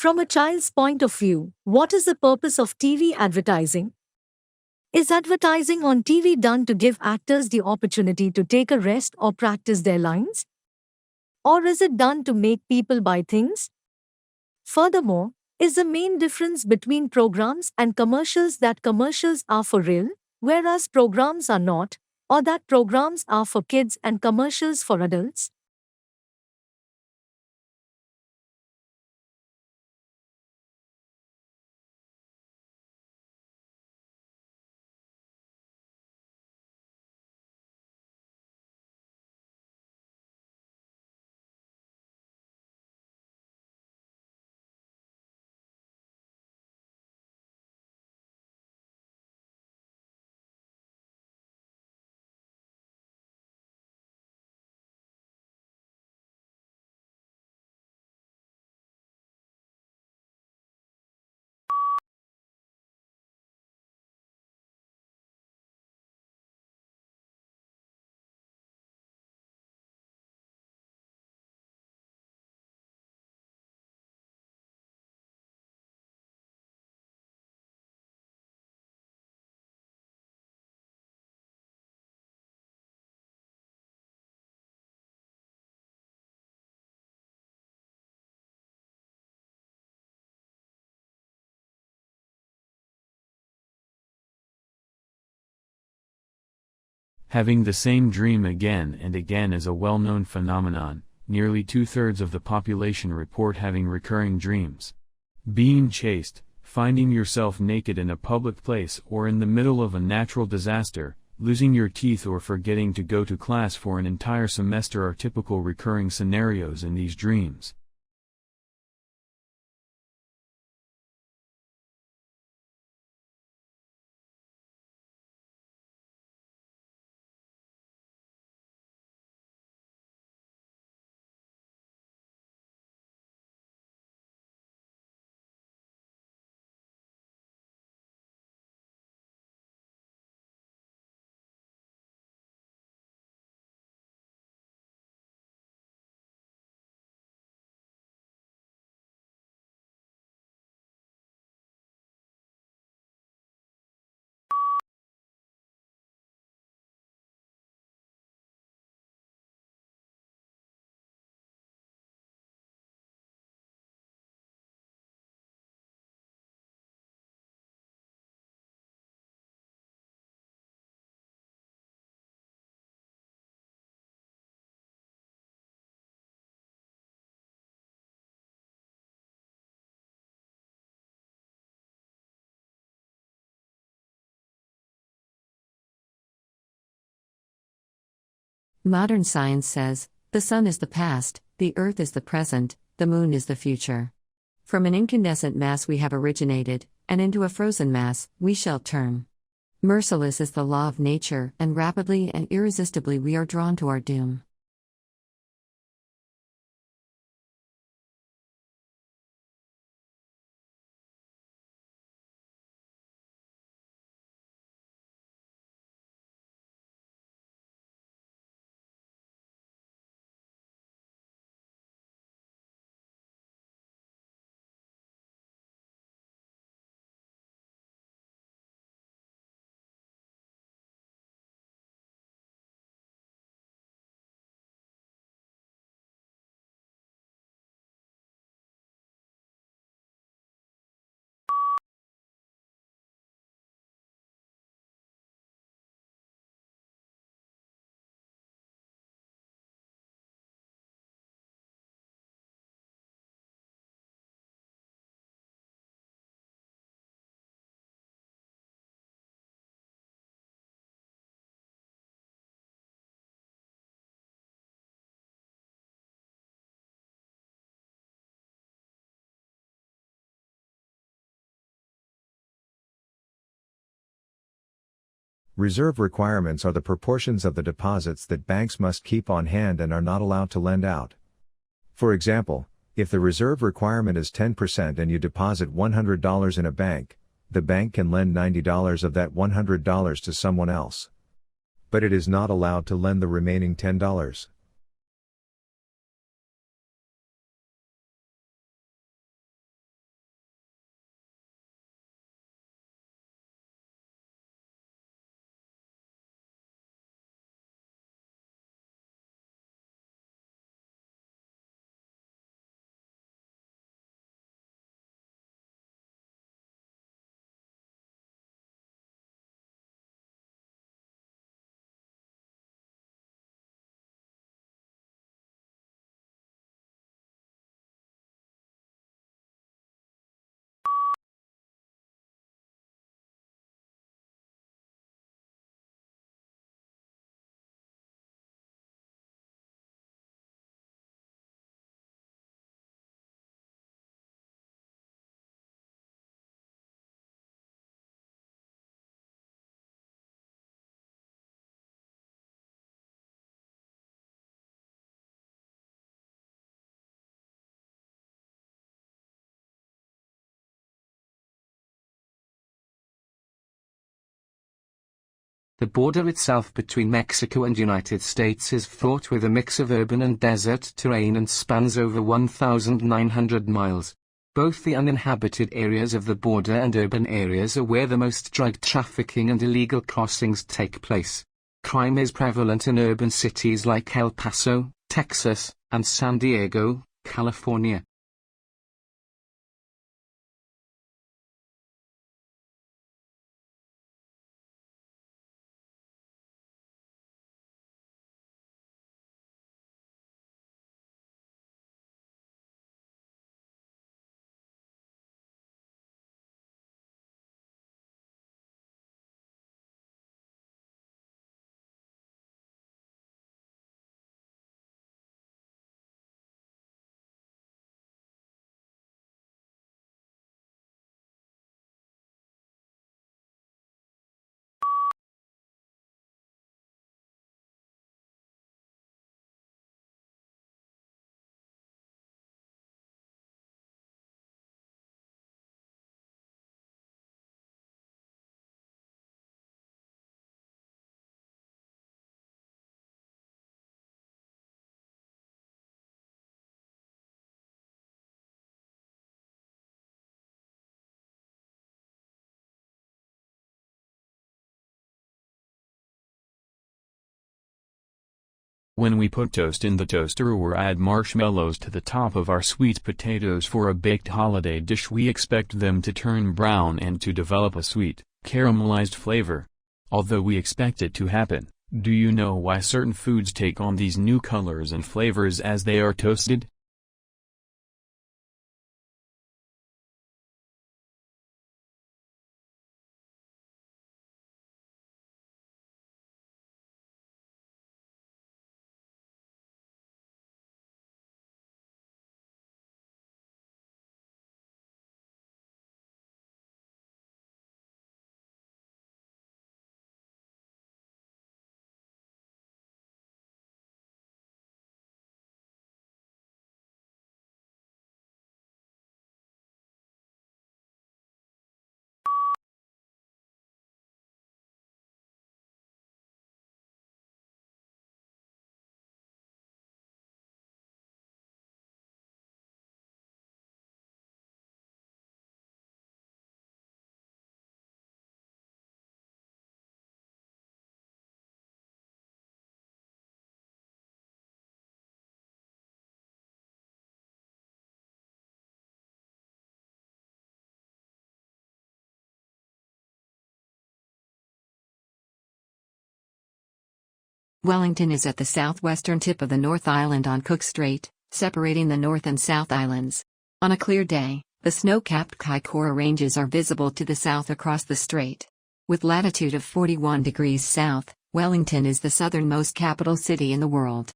From a child's point of view, what is the purpose of TV advertising? Is advertising on TV done to give actors the opportunity to take a rest or practice their lines? Or is it done to make people buy things? Furthermore, is the main difference between programs and commercials that commercials are for real, whereas programs are not, or that programs are for kids and commercials for adults? Having the same dream again and again is a well-known phenomenon. Nearly two-thirds of the population report having recurring dreams. Being chased, finding yourself naked in a public place or in the middle of a natural disaster, losing your teeth or forgetting to go to class for an entire semester are typical recurring scenarios in these dreams. Modern science says, the sun is the past, the earth is the present, the moon is the future. From an incandescent mass we have originated, and into a frozen mass we shall turn. Merciless is the law of nature, and rapidly and irresistibly we are drawn to our doom. Reserve requirements are the proportions of the deposits that banks must keep on hand and are not allowed to lend out. For example, if the reserve requirement is 10% and you deposit $100 in a bank, the bank can lend $90 of that $100 to someone else. But it is not allowed to lend the remaining $10. The border itself between Mexico and United States is fraught with a mix of urban and desert terrain and spans over 1,900 miles. Both the uninhabited areas of the border and urban areas are where the most drug trafficking and illegal crossings take place. Crime is prevalent in urban cities like El Paso, Texas, and San Diego, California. When we put toast in the toaster or add marshmallows to the top of our sweet potatoes for a baked holiday dish, we expect them to turn brown and to develop a sweet, caramelized flavor. Although we expect it to happen, do you know why certain foods take on these new colors and flavors as they are toasted? Wellington is at the southwestern tip of the North Island on Cook Strait, separating the North and South Islands. On a clear day, the snow-capped Kaikoura Ranges are visible to the south across the strait. With latitude of 41 degrees south, Wellington is the southernmost capital city in the world.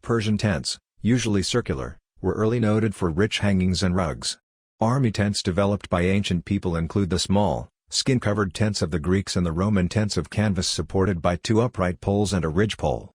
Persian tents, usually circular, were early noted for rich hangings and rugs. Army tents developed by ancient people include the small, skin-covered tents of the Greeks and the Roman tents of canvas supported by two upright poles and a ridgepole.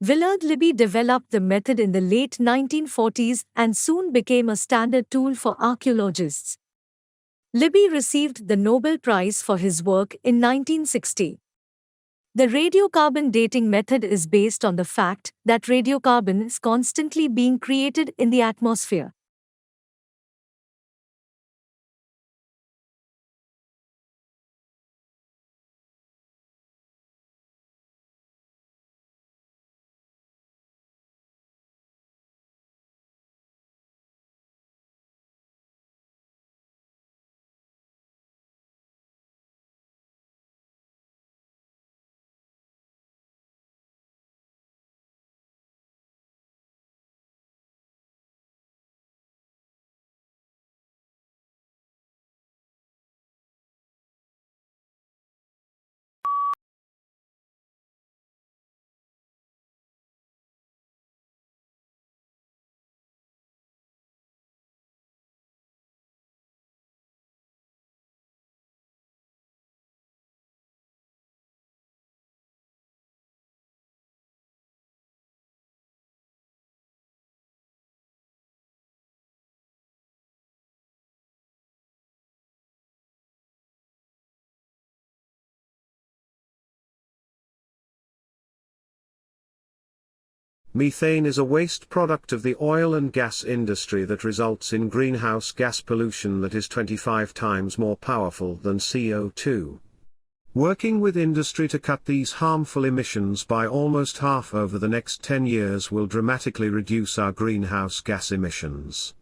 Willard Libby developed the method in the late 1940s and soon became a standard tool for archaeologists. Libby received the Nobel Prize for his work in 1960. The radiocarbon dating method is based on the fact that radiocarbon is constantly being created in the atmosphere. Methane is a waste product of the oil and gas industry that results in greenhouse gas pollution that is 25 times more powerful than CO2. Working with industry to cut these harmful emissions by almost half over the next 10 years will dramatically reduce our greenhouse gas emissions.